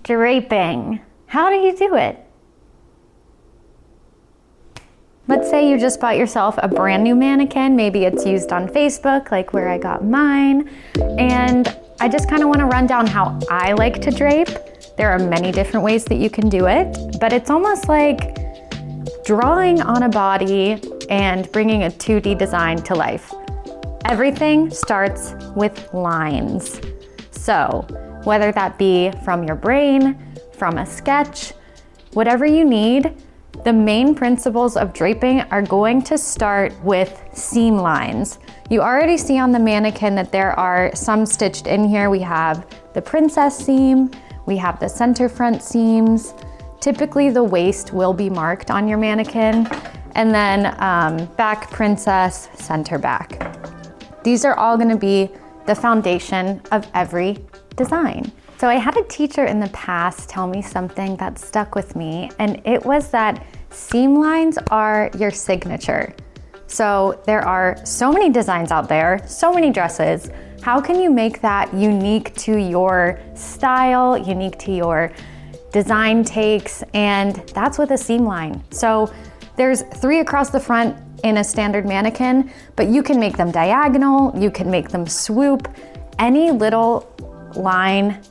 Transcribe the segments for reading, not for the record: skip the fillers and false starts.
draping. How do you do it? Let's say you just bought yourself a brand new mannequin. Maybe it's used on Facebook, like where I got mine. And I just kind of want to run down how I like to drape. There are many different ways that you can do it, but it's almost like drawing on a body and bringing a 2D design to life. Everything starts with lines. So whether that be from your brain, from a sketch, whatever you need, the main principles of draping are going to start with seam lines. You already see on the mannequin that there are some stitched in here. We have the princess seam, we have the center front seams. Typically the waist will be marked on your mannequin, and then back princess, center back. These are all gonna be the foundation of every design. So I had a teacher in the past tell me something that stuck with me, and it was that seam lines are your signature. So there are so many designs out there, so many dresses. How can you make that unique to your style, unique to your design takes? And that's with a seam line. So there's 3 across the front in a standard mannequin, but you can make them diagonal, you can make them swoop. Any little line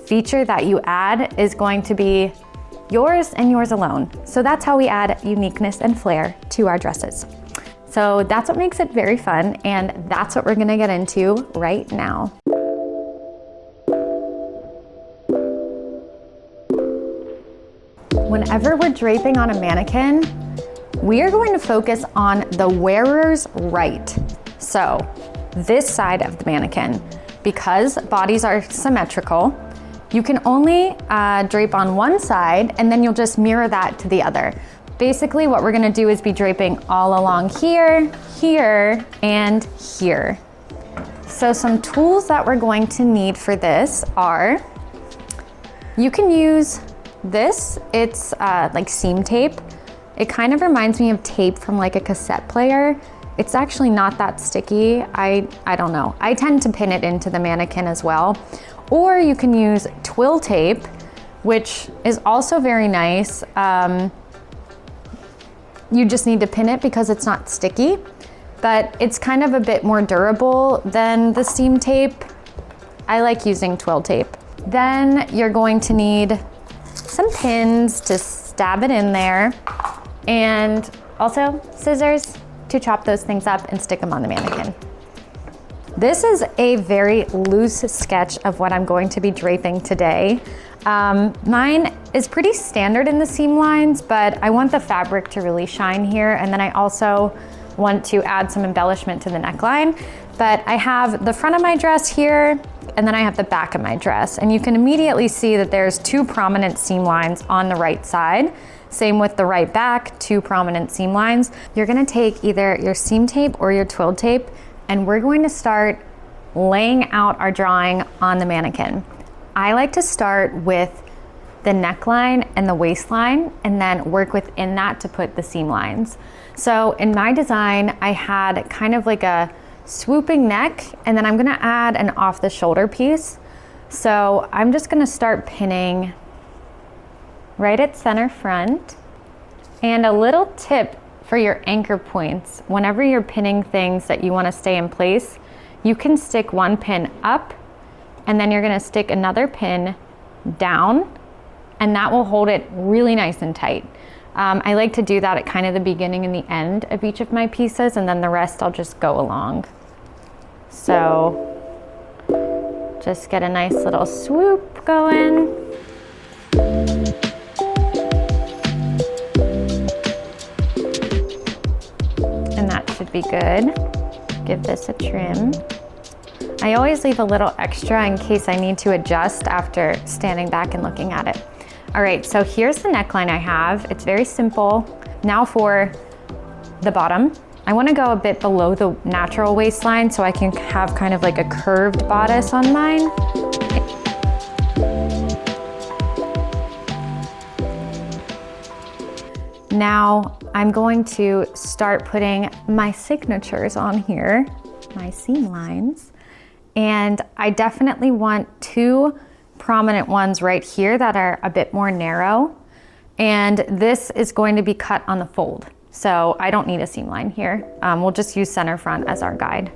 feature that you add is going to be yours and yours alone. So that's how we add uniqueness and flair to our dresses. So that's what makes it very fun, and that's what we're gonna get into right now. Whenever we're draping on a mannequin, we are going to focus on the wearer's right. So this side of the mannequin, because bodies are symmetrical, you can only drape on one side, and then you'll just mirror that to the other. Basically, what we're gonna do is be draping all along here, here, and here. So some tools that we're going to need for this are, you can use this, it's like seam tape. It kind of reminds me of tape from like a cassette player. It's actually not that sticky. I don't know. I tend to pin it into the mannequin as well. Or you can use twill tape, which is also very nice. You just need to pin it because it's not sticky, but it's kind of a bit more durable than the seam tape. I like using twill tape. Then you're going to need some pins to stab it in there, and also scissors to chop those things up and stick them on the mannequin. This is a very loose sketch of what I'm going to be draping today. Mine is pretty standard in the seam lines, but I want the fabric to really shine here, and then I also want to add some embellishment to the neckline. But I have the front of my dress here, and then I have the back of my dress, and you can immediately see that there's 2 prominent seam lines on the right side. Same with the right back, 2 prominent seam lines. You're gonna take either your seam tape or your twill tape, and we're going to start laying out our drawing on the mannequin. I like to start with the neckline and the waistline, and then work within that to put the seam lines. So in my design, I had kind of like a swooping neck, and then I'm gonna add an off the shoulder piece. So I'm just gonna start pinning right at center front. And a little tip for your anchor points, whenever you're pinning things that you want to stay in place, you can stick one pin up, and then you're going to stick another pin down, and that will hold it really nice and tight. I like to do that at kind of the beginning and the end of each of my pieces, and then the rest I'll just go along. So just get a nice little swoop going. Be good. Give this a trim. I always leave a little extra in case I need to adjust after standing back and looking at it. All right, so here's the neckline I have. It's very simple. Now for the bottom, I want to go a bit below the natural waistline so I can have kind of like a curved bodice on mine. Now I'm going to start putting my signatures on here, my seam lines, and I definitely want 2 prominent ones right here that are a bit more narrow. And this is going to be cut on the fold. So I don't need a seam line here. We'll just use center front as our guide.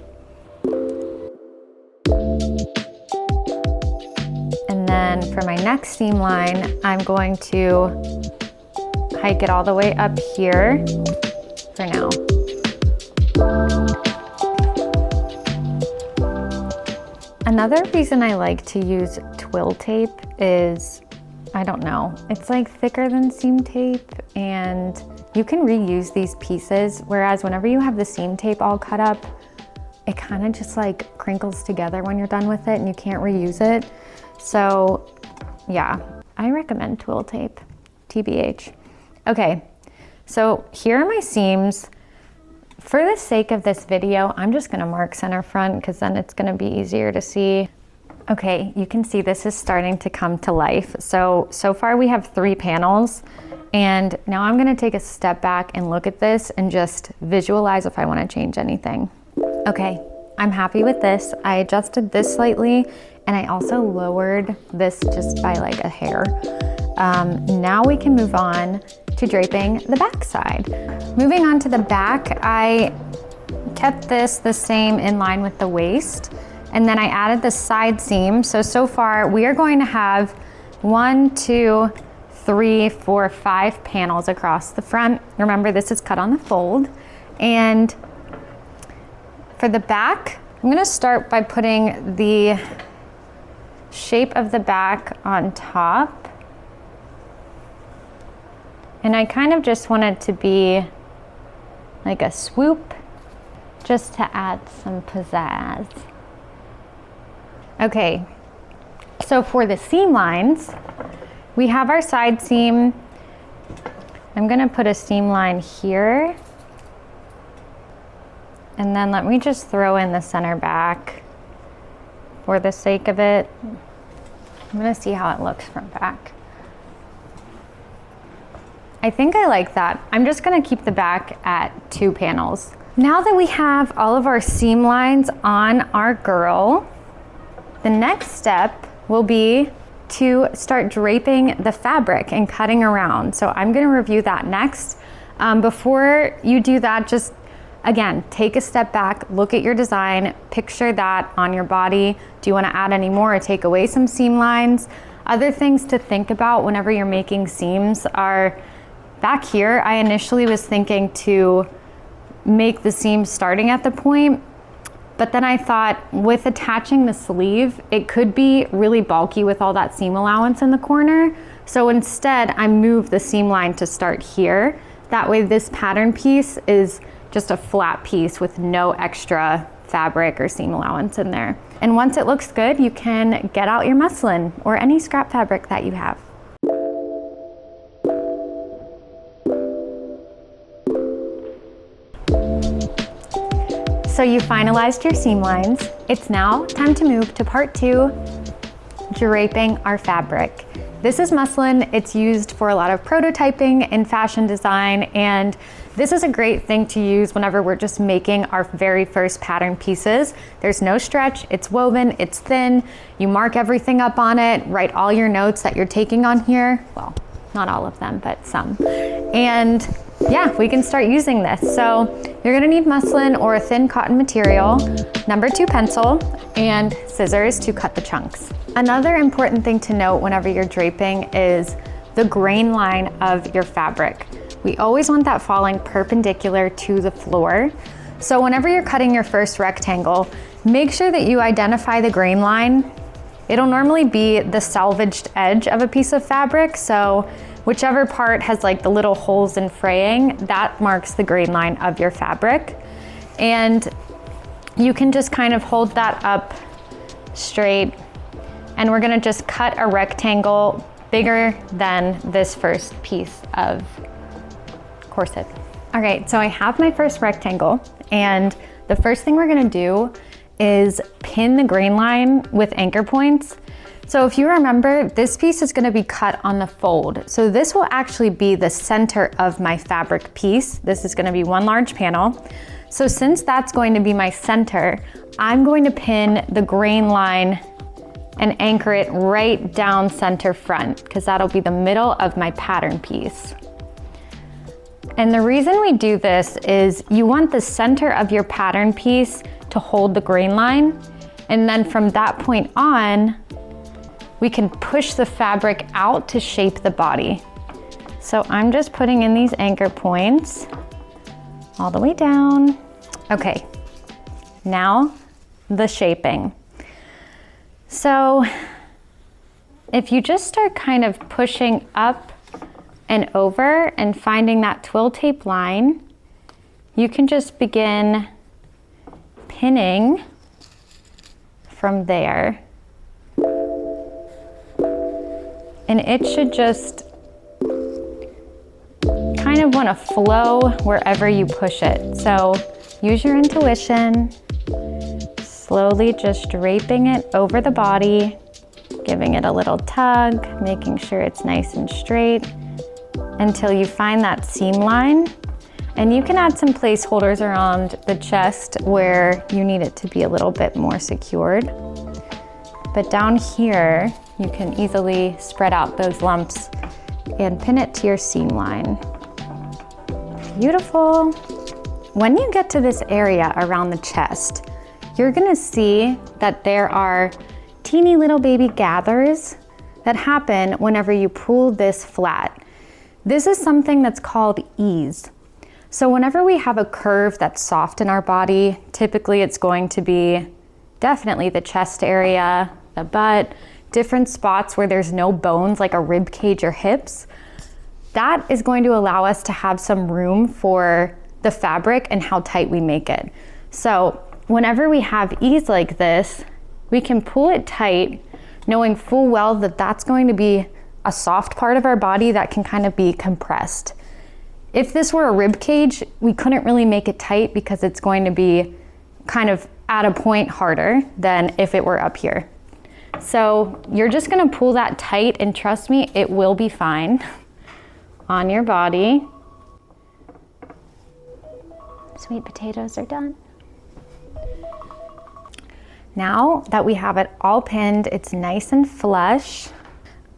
And then for my next seam line, I'm going to hike it all the way up here for now. Another reason I like to use twill tape is, I don't know, it's like thicker than seam tape and you can reuse these pieces, whereas whenever you have the seam tape all cut up, it kind of just like crinkles together when you're done with it and you can't reuse it. So yeah, I recommend twill tape, TBH. Okay, so here are my seams. For the sake of this video, I'm just gonna mark center front because then it's gonna be easier to see. Okay, you can see this is starting to come to life. So far we have 3 panels, and now I'm gonna take a step back and look at this and just visualize if I wanna change anything. Okay, I'm happy with this. I adjusted this slightly, and I also lowered this just by like a hair. Now we can move on to draping the back side. Moving on to the back, I kept this the same in line with the waist, and then I added the side seam. So far we are going to have 1, 2, 3, 4, 5 panels across the front. Remember, this is cut on the fold. And for the back, I'm gonna start by putting the shape of the back on top. And I kind of just want it to be like a swoop, just to add some pizzazz. Okay, so for the seam lines, we have our side seam. I'm gonna put a seam line here. And then let me just throw in the center back for the sake of it. I'm gonna see how it looks from back. I think I like that. I'm just gonna keep the back at 2 panels. Now that we have all of our seam lines on our girl, the next step will be to start draping the fabric and cutting around. So I'm gonna review that next. Before you do that, just again, take a step back, look at your design, picture that on your body. Do you wanna add any more or take away some seam lines? Other things to think about whenever you're making seams are, back here, I initially was thinking to make the seam starting at the point, but then I thought with attaching the sleeve, it could be really bulky with all that seam allowance in the corner. So instead, I moved the seam line to start here. That way this pattern piece is just a flat piece with no extra fabric or seam allowance in there. And once it looks good, you can get out your muslin or any scrap fabric that you have. So you finalized your seam lines. It's now time to move to part 2, draping our fabric. This is muslin. It's used for a lot of prototyping and fashion design, and this is a great thing to use whenever we're just making our very first pattern pieces. There's no stretch, it's woven, it's thin. You mark everything up on it, write all your notes that you're taking on here. Well, not all of them, but some. And yeah, we can start using this. So you're gonna need muslin or a thin cotton material, number 2 pencil, and scissors to cut the chunks. Another important thing to note whenever you're draping is the grain line of your fabric. We always want that falling perpendicular to the floor. So whenever you're cutting your first rectangle, make sure that you identify the grain line. It'll normally be the salvaged edge of a piece of fabric, so whichever part has like the little holes and fraying, that marks the grain line of your fabric. And you can just kind of hold that up straight, and we're gonna just cut a rectangle bigger than this first piece of corset. All right, so I have my first rectangle, and the first thing we're gonna do is pin the grain line with anchor points. So if you remember, this piece is gonna be cut on the fold. So this will actually be the center of my fabric piece. This is gonna be one large panel. So since that's going to be my center, I'm going to pin the grain line and anchor it right down center front, because that'll be the middle of my pattern piece. And the reason we do this is you want the center of your pattern piece to hold the grain line, and then from that point on, we can push the fabric out to shape the body. So I'm just putting in these anchor points all the way down. Okay, now the shaping. So if you just start kind of pushing up and over and finding that twill tape line, you can just begin pinning from there. And it should just kind of want to flow wherever you push it. So use your intuition, slowly just draping it over the body, giving it a little tug, making sure it's nice and straight until you find that seam line. And you can add some placeholders around the chest where you need it to be a little bit more secured. But down here, you can easily spread out those lumps and pin it to your seam line. Beautiful. When you get to this area around the chest, you're gonna see that there are teeny little baby gathers that happen whenever you pull this flat. This is something that's called ease. So whenever we have a curve that's soft in our body, typically it's going to be definitely the chest area, the butt, different spots where there's no bones like a rib cage or hips. That is going to allow us to have some room for the fabric and how tight we make it. So whenever we have ease like this, we can pull it tight, knowing full well that that's going to be a soft part of our body that can kind of be compressed. If this were a rib cage, we couldn't really make it tight because it's going to be kind of at a point harder than if it were up here. So you're just gonna pull that tight, and trust me, it will be fine on your body. Sweet potatoes are done. Now that we have it all pinned, it's nice and flush,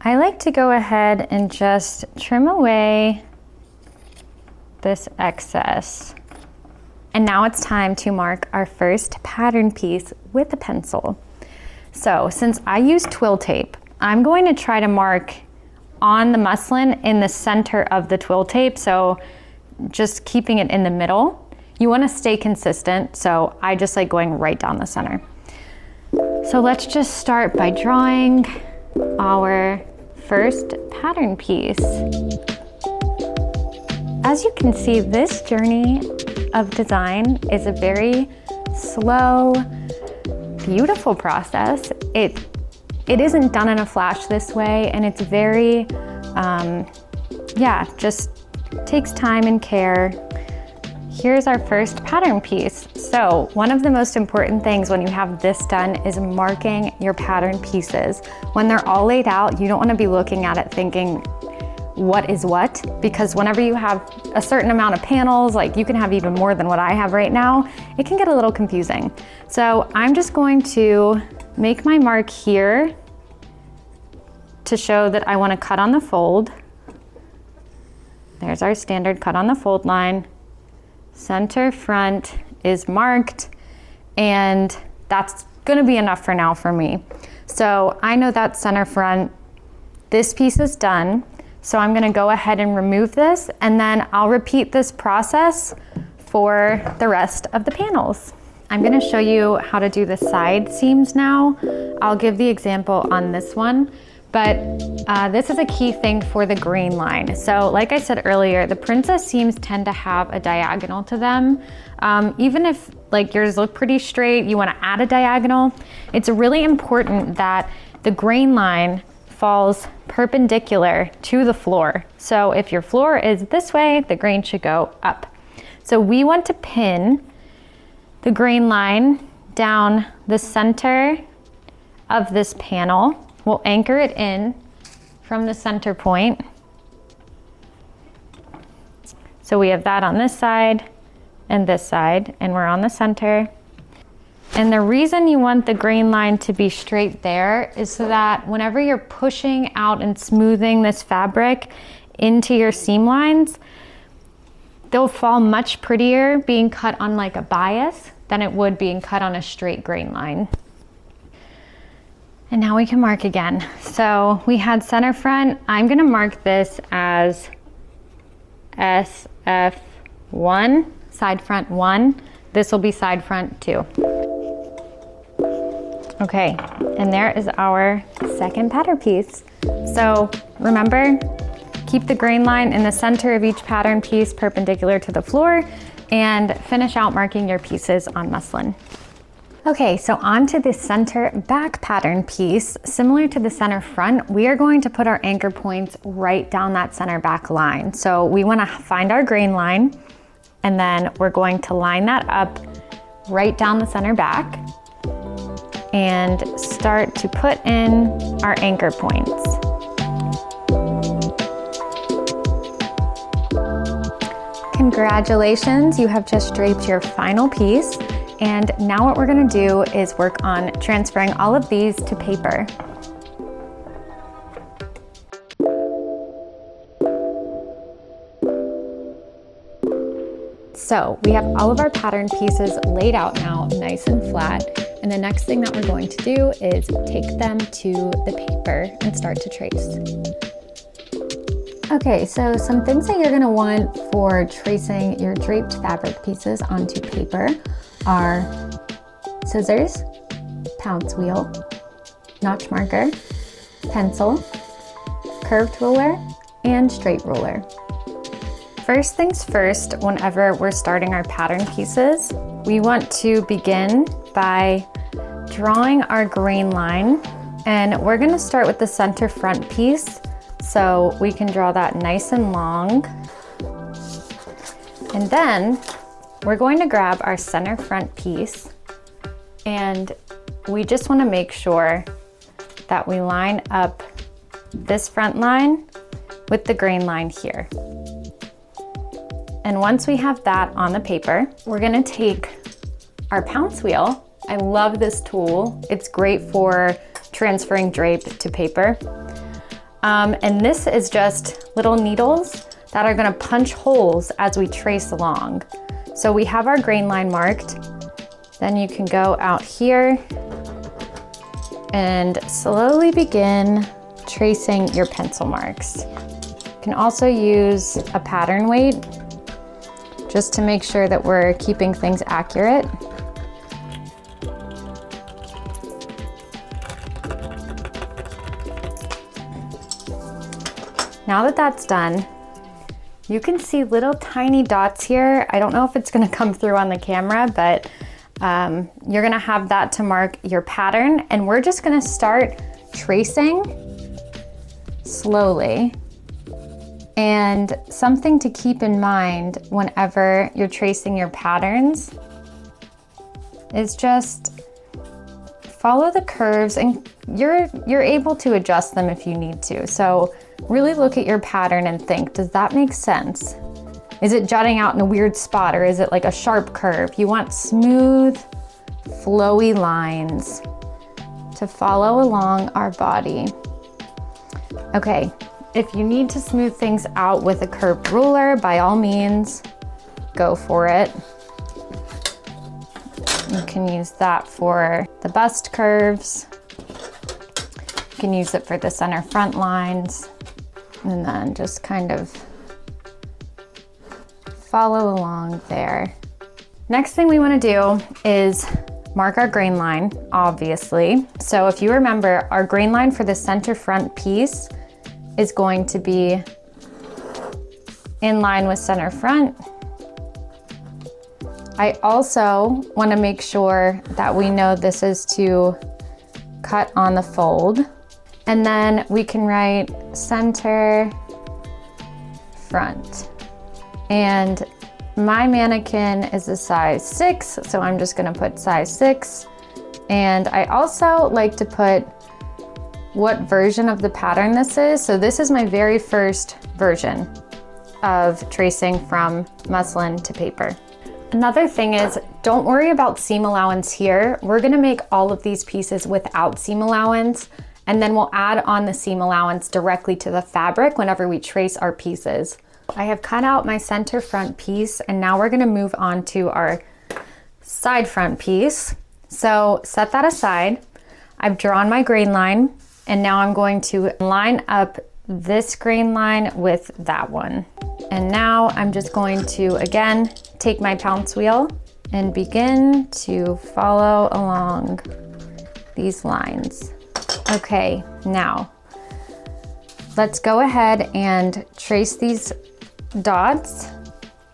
I like to go ahead and just trim away this excess. And now it's time to mark our first pattern piece with a pencil. So since I use twill tape, I'm going to try to mark on the muslin in the center of the twill tape, so just keeping it in the middle. You want to stay consistent, so I just like going right down the center. So let's just start by drawing our first pattern piece. As you can see, this journey of design is a very slow, beautiful process. It isn't done in a flash this way, and it's very, just takes time and care. Here's our first pattern piece. So one of the most important things when you have this done is marking your pattern pieces. When they're all laid out, you don't want to be looking at it thinking, what is what? Because whenever you have a certain amount of panels, like you can have even more than what I have right now, it can get a little confusing. So I'm just going to make my mark here to show that I want to cut on the fold. There's our standard cut on the fold line. Center front is marked, and that's gonna be enough for now for me. So I know that center front, this piece is done. So I'm gonna go ahead and remove this, and then I'll repeat this process for the rest of the panels. I'm gonna show you how to do the side seams now. I'll give the example on this one, but this is a key thing for the grain line. So like I said earlier, the princess seams tend to have a diagonal to them. Even if like yours look pretty straight, you wanna add a diagonal, it's really important that the grain line falls perpendicular to the floor. So if your floor is this way, the grain should go up. So we want to pin the grain line down the center of this panel. We'll anchor it in from the center point. So we have that on this side and we're on the center. And the reason you want the grain line to be straight there is so that whenever you're pushing out and smoothing this fabric into your seam lines, they'll fall much prettier being cut on like a bias than it would being cut on a straight grain line. And now we can mark again. So we had center front. I'm gonna mark this as SF1, side front 1. This will be side front 2. Okay, and there is our second pattern piece. So remember, keep the grain line in the center of each pattern piece perpendicular to the floor and finish out marking your pieces on muslin. Okay, so onto the center back pattern piece. Similar to the center front, we are going to put our anchor points right down that center back line. So we wanna find our grain line, and then we're going to line that up right down the center back and start to put in our anchor points. Congratulations, you have just draped your final piece. And now what we're gonna do is work on transferring all of these to paper. So we have all of our pattern pieces laid out now, nice and flat. And the next thing that we're going to do is take them to the paper and start to trace. Okay, so some things that you're gonna want for tracing your draped fabric pieces onto paper are scissors, pounce wheel, notch marker, pencil, curved ruler, and straight ruler. First things first, whenever we're starting our pattern pieces, we want to begin by drawing our grain line, and we're gonna start with the center front piece, so we can draw that nice and long. And then we're going to grab our center front piece, and we just wanna make sure that we line up this front line with the grain line here. And once we have that on the paper, we're gonna take our pounce wheel. I love this tool. It's great for transferring drape to paper. And this is just little needles that are gonna punch holes as we trace along. So we have our grain line marked. Then you can go out here and slowly begin tracing your pencil marks. You can also use a pattern weight just to make sure that we're keeping things accurate. Now that that's done, you can see little tiny dots here. I don't know if it's gonna come through on the camera, but you're gonna have that to mark your pattern, and we're just gonna start tracing slowly. And something to keep in mind whenever you're tracing your patterns is just follow the curves, and you're able to adjust them if you need to. So really look at your pattern and think, does that make sense? Is it jutting out in a weird spot, or is it like a sharp curve? You want smooth, flowy lines to follow along our body. Okay. If you need to smooth things out with a curved ruler, by all means, go for it. You can use that for the bust curves. You can use it for the center front lines, and then just kind of follow along there. Next thing we want to do is mark our grain line, obviously. So if you remember, our grain line for the center front piece is going to be in line with center front. I also want to make sure that we know this is to cut on the fold. And then we can write center front. And my mannequin is a size 6, so I'm just gonna put size 6. And I also like to put what version of the pattern this is. So this is my very first version of tracing from muslin to paper. Another thing is, don't worry about seam allowance here. We're gonna make all of these pieces without seam allowance, and then we'll add on the seam allowance directly to the fabric whenever we trace our pieces. I have cut out my center front piece, and now we're gonna move on to our side front piece. So set that aside. I've drawn my grain line, and now I'm going to line up this grain line with that one. And now I'm just going to, again, take my pounce wheel and begin to follow along these lines. Okay, now let's go ahead and trace these dots,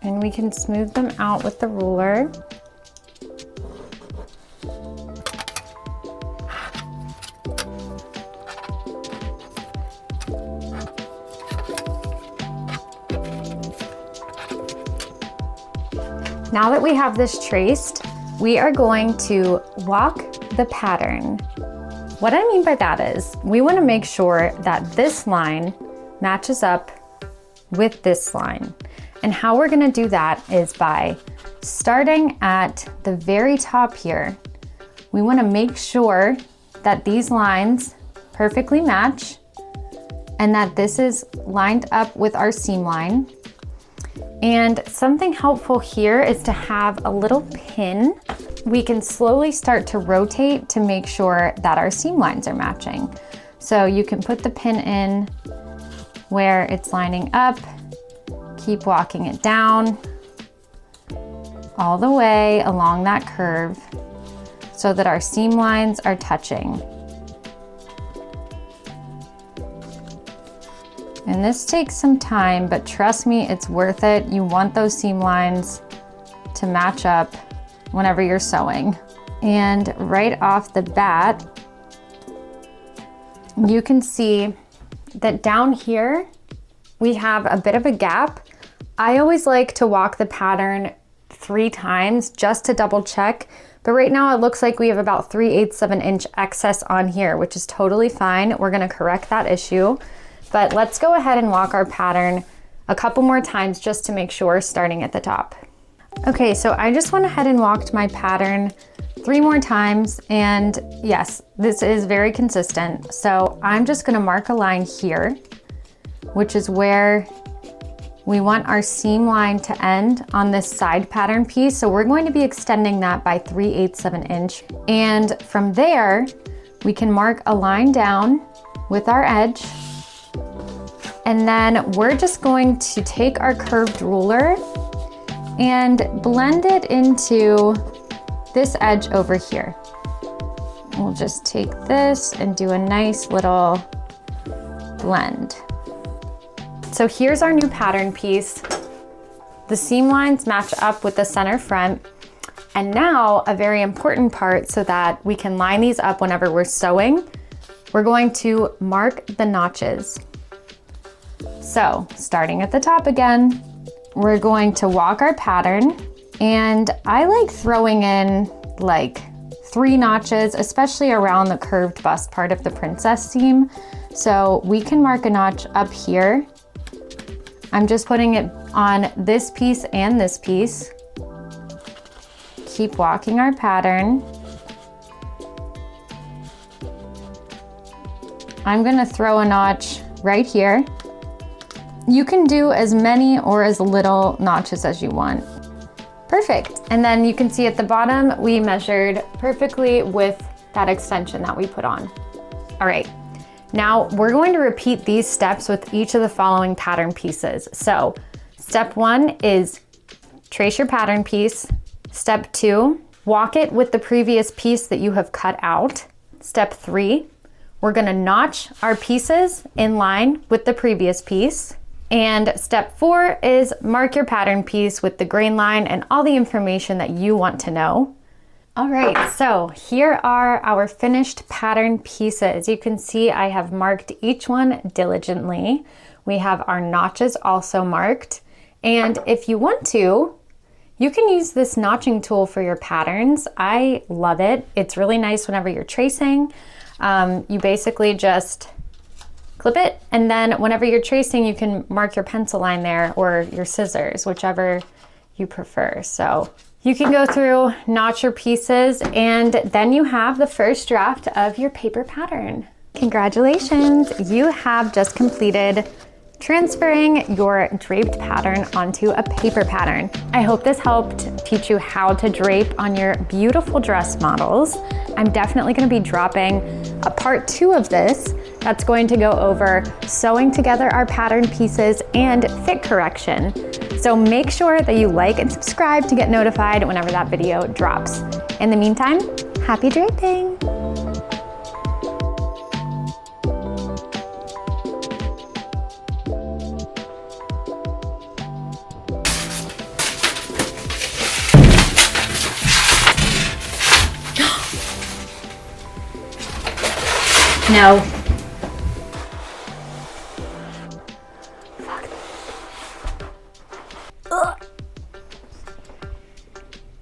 and we can smooth them out with the ruler. Now that we have this traced, we are going to walk the pattern. What I mean by that is, we want to make sure that this line matches up with this line. And how we're going to do that is by starting at the very top here. We want to make sure that these lines perfectly match and that this is lined up with our seam line. And something helpful here is to have a little pin. We can slowly start to rotate to make sure that our seam lines are matching. So you can put the pin in where it's lining up, keep walking it down all the way along that curve so that our seam lines are touching. And this takes some time, but trust me, it's worth it. You want those seam lines to match up whenever you're sewing. And right off the bat, you can see that down here, we have a bit of a gap. I always like to walk the pattern 3 times just to double check. But right now it looks like we have about 3/8 of an inch excess on here, which is totally fine. We're gonna correct that issue. But let's go ahead and walk our pattern a couple more times just to make sure, starting at the top. Okay, so I just went ahead and walked my pattern 3 more times, and yes, this is very consistent. So I'm just gonna mark a line here, which is where we want our seam line to end on this side pattern piece. So we're going to be extending that by 3/8 of an inch. And from there, we can mark a line down with our edge. And then we're just going to take our curved ruler and blend it into this edge over here. We'll just take this and do a nice little blend. So here's our new pattern piece. The seam lines match up with the center front. And now a very important part so that we can line these up whenever we're sewing, we're going to mark the notches. So starting at the top again, we're going to walk our pattern, and I like throwing in like 3 notches, especially around the curved bust part of the princess seam. So we can mark a notch up here. I'm just putting it on this piece and this piece. Keep walking our pattern. I'm gonna throw a notch right here. You can do as many or as little notches as you want. Perfect. And then you can see at the bottom, we measured perfectly with that extension that we put on. All right, now we're going to repeat these steps with each of the following pattern pieces. So step 1 is trace your pattern piece. Step 2, walk it with the previous piece that you have cut out. Step 3, we're gonna notch our pieces in line with the previous piece. And step 4 is mark your pattern piece with the grain line and all the information that you want to know. All right, so here are our finished pattern pieces. You can see I have marked each one diligently. We have our notches also marked. And if you want to, you can use this notching tool for your patterns. I love it. It's really nice whenever you're tracing. You basically just clip it, and then whenever you're tracing, you can mark your pencil line there or your scissors, whichever you prefer. So you can go through, notch your pieces, and then you have the first draft of your paper pattern. Congratulations, you have just completed transferring your draped pattern onto a paper pattern. I hope this helped teach you how to drape on your beautiful dress models. I'm definitely going to be dropping a part 2 of this that's going to go over sewing together our pattern pieces and fit correction. So make sure that you like and subscribe to get notified whenever that video drops. In the meantime, happy draping! No.